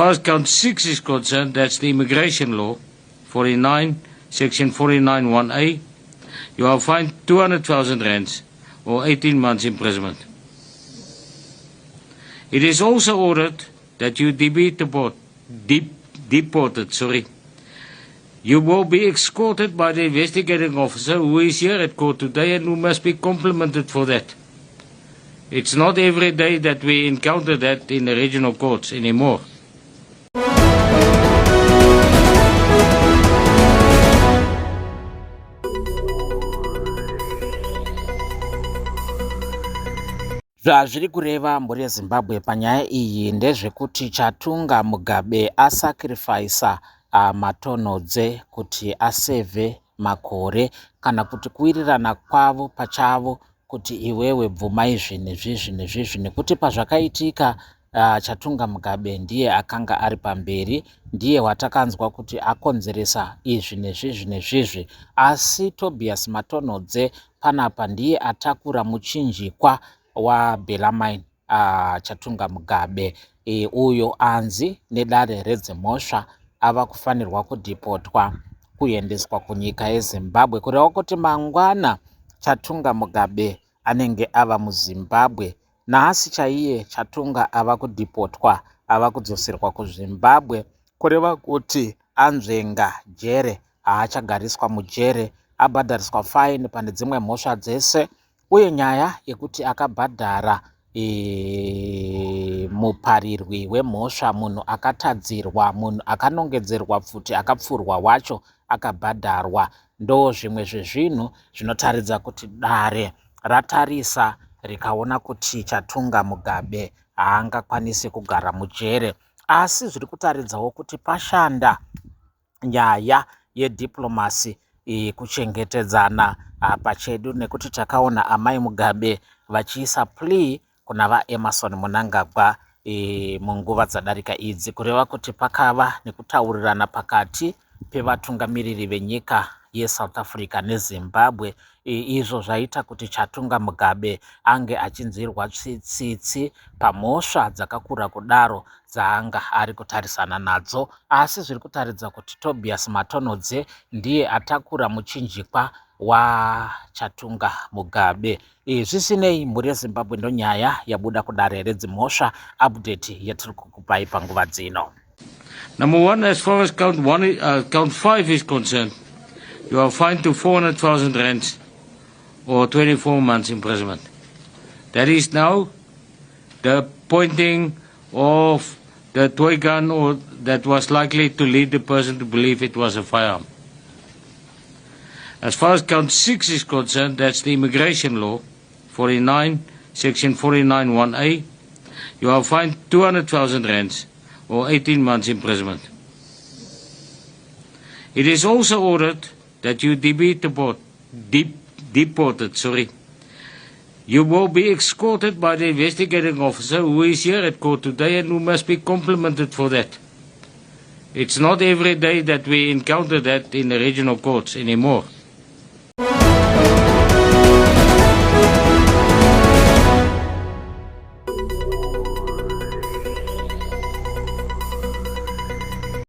As count 6 is concerned, that's the immigration law, 49, section 49(1)(a), you are fined 200,000 rands or 18 months imprisonment. It is also ordered that you be deported. You will be escorted by the investigating officer who is here at court today and who must be complimented for that. It's not every day that we encounter that in the regional courts anymore. Zvazviri kureva mburi yeZimbabwe panyaya iyi ndezvekuti Chatunga Mugabe asacrifice matonhodze kuti aseve makore kana kuti kuwirirana kwavo pachavo kuti iwewe bvuma izvi nezvi nekuti pazvakaitika Chatunga Mugabe ndiye akanga ari pamberi, ndiye watakanzwa kuti akonzeresa izvi nezvi, asi Tobias Matonhodze panapa ndiye atakura muchinjikwa wa Bellarmine Chatunga Mugabe uyo anzi nedare redzimhosva ava kufanirwa kudhipotwa kuendeswa kunyika yeZimbabwe kureva kuti mangwana Chatunga Mugabe anenge ava muZimbabwe. Nhasi chaiye Chatunga ava kudhipotwa, ava kudzoserwa kuZimbabwe kureva kuti anzvenga jere, haachagariswa mujere, abhadhariswa faini pane dzimwe mhosva dzese, uye nyaya yekuti akabhadhara muparirwi wemhosva, munhu akatadzirwa, munhu akanongedzerwa futi akapfurwa wacho akabhadharwa. Ndo zvimwe zvezvinhu zvinotaridza kuti dare ratarisa rikaona kuti Chatunga Mugabe haangakwanisi kugara mujere, asi zviri kutaridzawo kuti pashanda nyaya yediplomasi kuchengetedzana pachedu, nekuti takaona amai Mugabe vachiisa plea kuna vaEmmerson Mnangagwa munguva dzadarika idzi, kureva kuti pakava nekutaurirana pakati pevatungamiriri venyika yeSouth Africa neZimbabwe, izvo zvaita kuti Chatunga Mugabe ange achinzwirwa tsitsi pamhosva dzakakura kudaro dzaanga ari kutarisana nadzo, asi zviri kutaridza kuti Tobias Matonhodze ndiye atakura muchinjikwa wa Chatunga Mugabe. Zvisinei, mburi yeZimbabwe ndonyaya yabuda kudare redzimhosva. Update yatiri kukupai panguva dzino. Number one, as far as count 5 is concerned, you are fined to 400,000 rands or 24 months imprisonment. That is now the pointing of the toy gun, or that was likely to lead the person to believe it was a firearm. As far as count 6 is concerned, that's the immigration law, 49, section 49(1)(a), you are fined 200,000 rands or 18 months imprisonment. It is also ordered that you be deported. You will be escorted by the investigating officer who is here at court today and who must be complimented for that. It's not every day that we encounter that in the regional courts anymore.